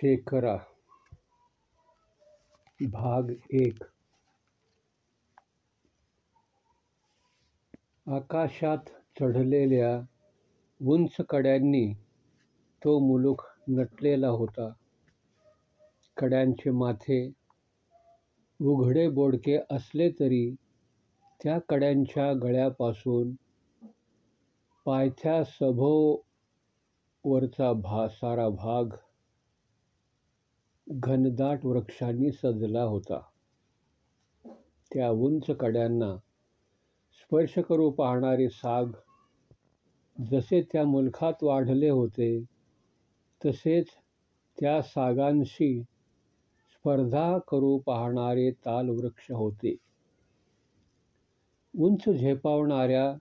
शेखरा भाग 1. आकाशात चढलेल्या उंच कड्यांनी तो मुलूख नटलेला होता. कड्यांचे माथे उघडे बोडके असले तरी त्या कड्यांच्या गळ्यापासून पायथ्यासभोवरचा सारा भाग घनदाट वृक्षांनी सजला होता. त्या उंच कड्यांना स्पर्श करू पाहणारे साग जसे त्या मुलखात वाढले होते, तसेच त्या सागांशी स्पर्धा करू पाहणारे तालवृक्ष होते. उंच झेपावणाऱ्या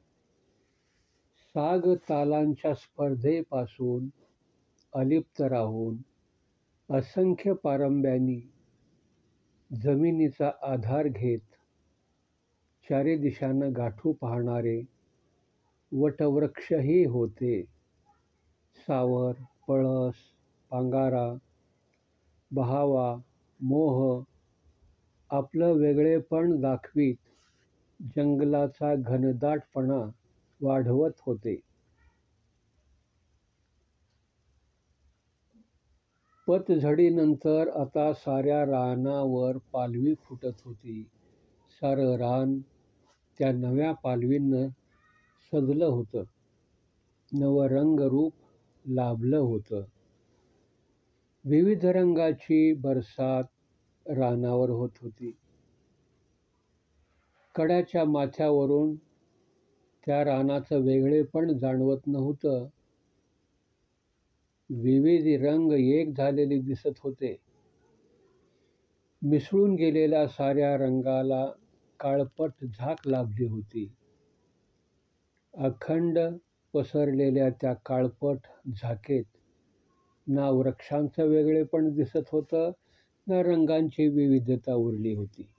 सागतालांच्या स्पर्धेपासून अलिप्त राहून असंख्य पारंब्यांनी जमिनीचा आधार घेत चारी दिशांना गाठू पाहणारे वटवृक्षही होते. सावर, पळस, पांगारा, बहावा, मोह आपलं वेगळेपण दाखवीत जंगलाचा घनदाटपणा वाढवत होते. पतझडीनंतर आता साऱ्या रानावर पालवी फुटत होती. सारं रान त्या नव्या पालवींनं सजलं होतं. नवं रंगरूप लाभलं होतं. विविध रंगाची बरसात रानावर होत होती. कड्याच्या माथ्यावरून त्या रानाचं वेगळेपण जाणवत नव्हतं. विविध रंग एक झालेले दिसत होते. मिसळून गेलेल्या साऱ्या रंगाला काळपट झाक लाभली होती. अखंड पसरलेल्या त्या काळपट झाकेत ना वृक्षांचं वेगळेपण दिसत होतं, ना रंगांची विविधता उरली होती.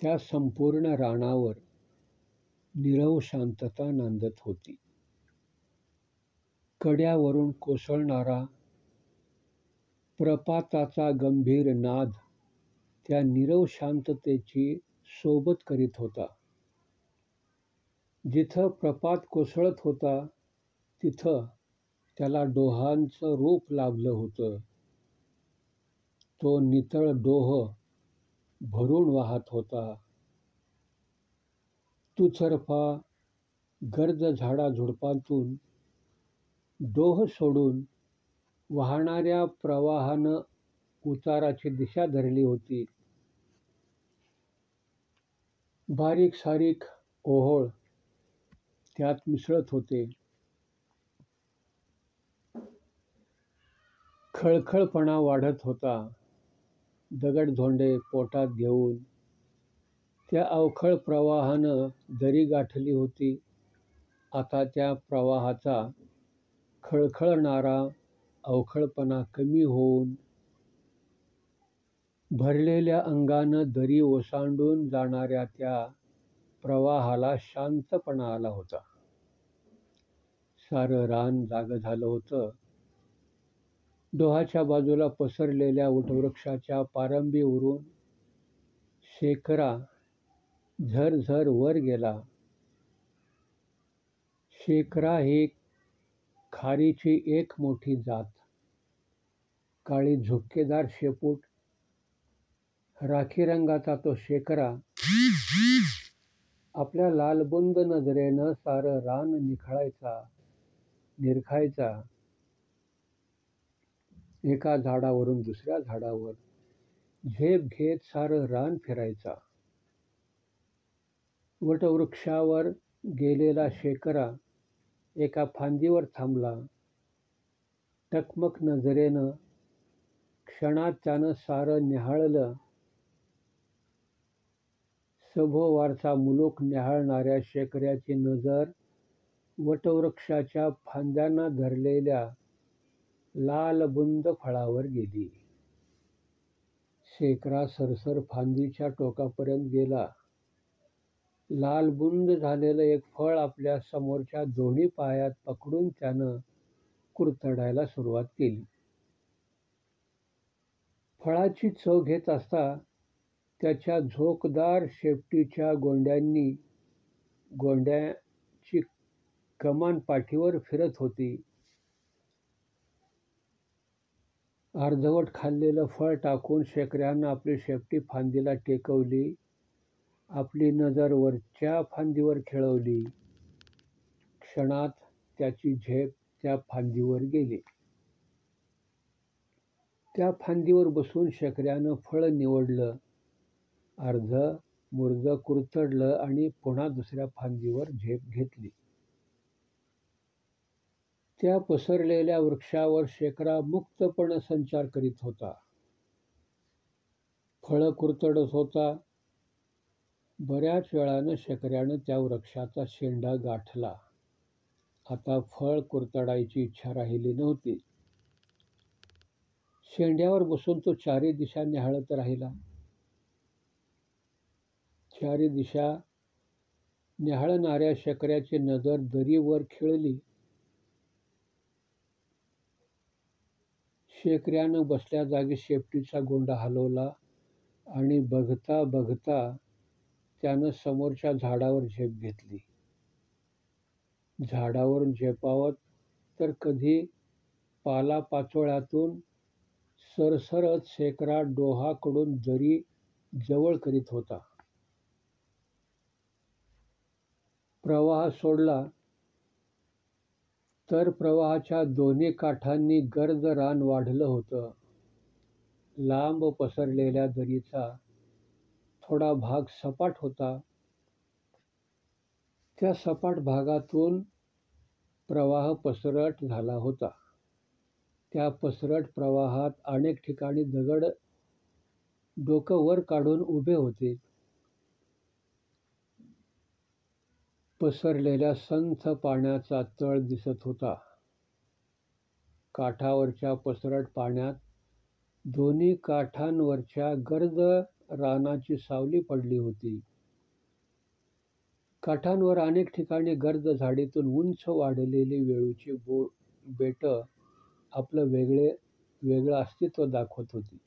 त्या संपूर्ण रानावर नीरव शांतता नांदत होती. कड्यावरून कोसळणारा प्रपाताचा गंभीर नाद त्या नीरव शांततेची सोबत करीत होता. जिथं प्रपात कोसळत होता, तिथं त्याला डोहांचं रूप लाभलं होतं. तो नितळ डोह भरून वाहत होता. दुतर्फा गर्द झाडाझुडपांतून डोह सोडून वाहणाऱ्या प्रवाहानं उताराची दिशा धरली होती. बारीक सारीक ओहोळ त्यात मिसळत होते. खळखळपणा वाढत होता. दगडधोंडे पोटात घेऊन त्या अवखळ प्रवाहानं दरी गाठली होती. आता त्या प्रवाहाचा खळखळणारा अवखळपणा कमी होऊन भरलेल्या अंगानं दरी ओसांडून जाणाऱ्या त्या प्रवाहाला शांतपणा आला होता. सारं रान जागं झालं होतं. डोहाच्या बाजूला पसरलेल्या वटवृक्षाच्या पारंबीवरून शेखरा झरझर वर गेला. शेखरा ही खारीची एक मोठी जात. काळी झुपकेदार शेपूट, राखी रंगाचा तो शेखरा आपल्या लालबुंद नजरेनं सारं रान निरखायचा. एका झाडावरून दुसऱ्या झाडावर झेप घेत सारं रान फिरायचा. वटवृक्षावर गेलेला शेखरा एका फांदीवर थांबला. टकमक नजरेनं क्षणात त्यानं सारं न्याहाळलं. सभोवारचा मुलूख न्याहाळणाऱ्या शेखऱ्याची नजर वटवृक्षाच्या फांद्यांना धरलेल्या लालबुंद फळावर गेली. शेखरा सरसर फांदीच्या टोकापर्यंत गेला. लालबुंद झालेलं एक फळ आपल्या समोरच्या दोन्ही पायात पकडून त्यानं कुरतडायला सुरुवात केली. फळाची चव घेत असता त्याच्या झोकदार शेपटीच्या गोंड्याची कमान पाठीवर फिरत होती. अर्धवट खाल्लेलं फळ टाकून शेखरानं आपली शेपटी फांदीला टेकवली. आपली नजर वरच्या फांदीवर खेळवली. क्षणात त्याची झेप त्या फांदीवर गेली. त्या फांदीवर बसून शेखरानं फळ निवडलं, अर्धं-मुर्धं कुरतडलं आणि पुन्हा दुसऱ्या फांदीवर झेप घेतली. त्या पसरलेल्या वृक्षावर शेखर मुक्तपणे संचार करीत होता. फळं कुरतडत होता. बऱ्याच वेळानं शेखरानं त्या वृक्षाचा शेंडा गाठला. आता फळ कुरतडायची इच्छा राहिली नव्हती. शेंड्यावर बसून तो चारी दिशा न्याहाळत राहिला. चारी दिशा न्याहाळणाऱ्या शेखराची नजर दरीवर खिळली. शेखरानं बसल्या जागी शेपटीचा गोंडा हलवला आणि बघता बघता त्यानं समोरच्या झाडावर झेप घेतली. झाडावरून झेपावत तर कधी पालापाचोळ्यातून सरसरत शेखर डोहाकडून दरी जवळ करीत होता. प्रवाह सोडला तर प्रवाहाच्या दोन्ही काठांनी गर्द रान वाढलं होतं. लांब पसरलेल्या दरीचा थोडा भाग सपाट होता. त्या सपाट भागातून प्रवाह पसरट झाला होता. त्या पसरट प्रवाहात अनेक ठिकाणी दगड डोकं वर काढून उभे होते. पसरलेल्या संथ पाण्याचा तळ दिसत होता. काठावरच्या पसरट पाण्यात दोन्ही काठांवरच्या गर्द रानाची सावली पडली होती. काठांवर अनेक ठिकाणी गर्द झाडीतून उंच वाढलेली वेळूची बेटं आपलं वेगळं अस्तित्व दाखवत होती.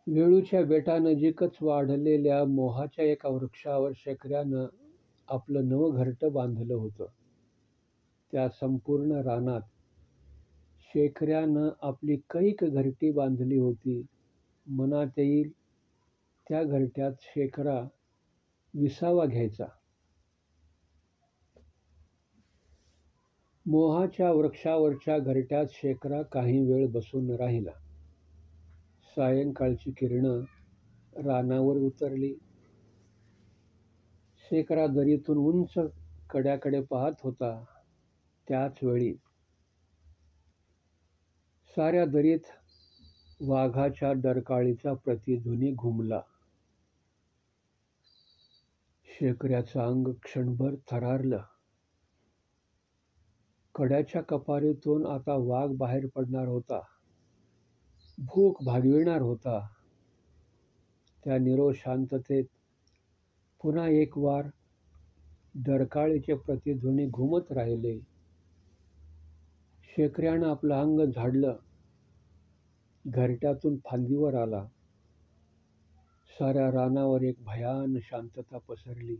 वेळूच्या बेटानजीकच वाढलेल्या मोहाच्या एका वृक्षावर शेखरानं आपलं नवं घरटं बांधलं होतं. त्या संपूर्ण रानात शेखरानं आपली कैक घरटी बांधली होती. मनात येईल त्या घरट्यात शेखर विसावा घ्यायचा. मोहाच्या वृक्षावरच्या घरट्यात शेखर काही वेळ बसून राहिला. सायंकाळची किरणं रानावर उतरली. शेखर दरीतून उंच कड्याकडे पाहत होता. त्याच वेळी साऱ्या दरीत वाघाच्या डरकाळीचा प्रतिध्वनी घुमला. शेखराचं अंग क्षणभर थरारलं. कड्याच्या कपारीतून आता वाघ बाहेर पडणार होता. भूक भागविणार होता. त्या नीरव शांततेत पुन्हा एक वार डरकाळीचे प्रतिध्वनी घुमत राहिले. शेखरानं आपलं अंग झाडलं. घरट्यातून फांदीवर आला. साऱ्या रानावर एक भयान शांतता पसरली.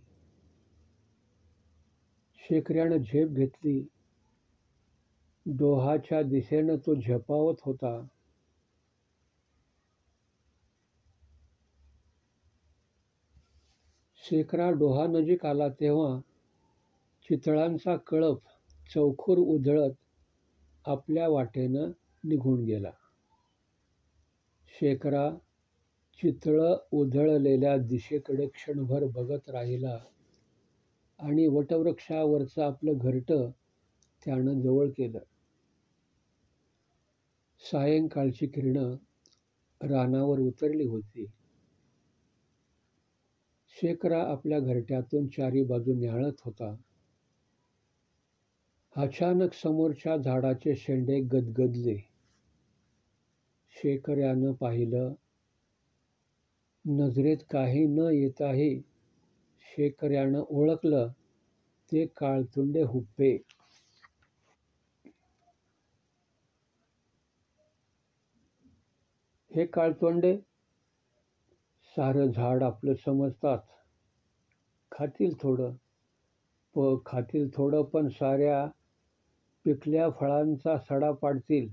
शेखरानं झेप घेतली. डोहाच्या दिशेनं तो झेपावत होता. शेखर डोहानजीक आला तेव्हा चितळांचा कळप चौखूर उधळत आपल्या वाटेनं निघून गेला. शेखर चितळं उधळलेल्या दिशेकडे क्षणभर बघत राहिला आणि वटवृक्षावरचं आपलं घरटं त्यानं जवळ केलं. सायंकाळची किरणं रानावर उतरली होती. शेखर आपल्या घरट्यातून चारी बाजू न्याहाळत होता. अचानक समोरच्या झाडाचे शेंडे गदगदले. शेखरानं पाहिलं. नजरेत काही न येताही शेखरानं ओळखलं ते काळतुंडे हुप्पे. हे काळतोंडे सारं झाड आपलं समजतात. खातील थोडं पण साऱ्या पिकल्या फळांचा सडा पाडतील.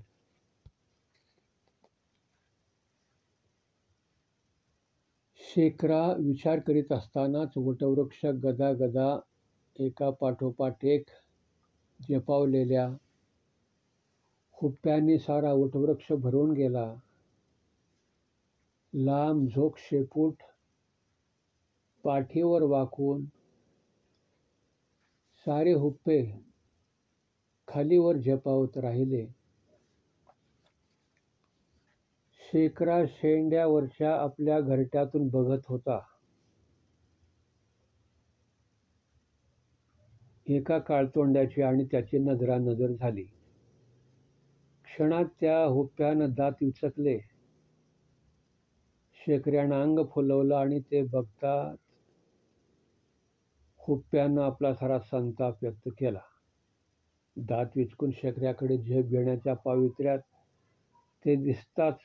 शेखरा विचार करीत असतानाच वटवृक्ष गदागदा एकापाठोपाठ एक झेपावलेल्या हुप्प्यांनी सारा वटवृक्ष भरून गेला. लांब झोक शेपूट पाठीवर वाकवून सारे हुप्पे खालीवर झेपावत राहिले. शेखरा शेंड्यावरच्या आपल्या घरट्यातून बघत होता. एका काळतोंड्याची आणि त्याची नजरानजर झाली. क्षणात त्या हुप्प्यानं दात विचकले. शेखऱ्यानं अंग फुलवलं आणि ते बघताच हुप्प्यानं आपला सारा संताप व्यक्त केला. दात विचकून शेखऱ्याकडे झेप घेण्याच्या पावित्र्यात ते दिसताच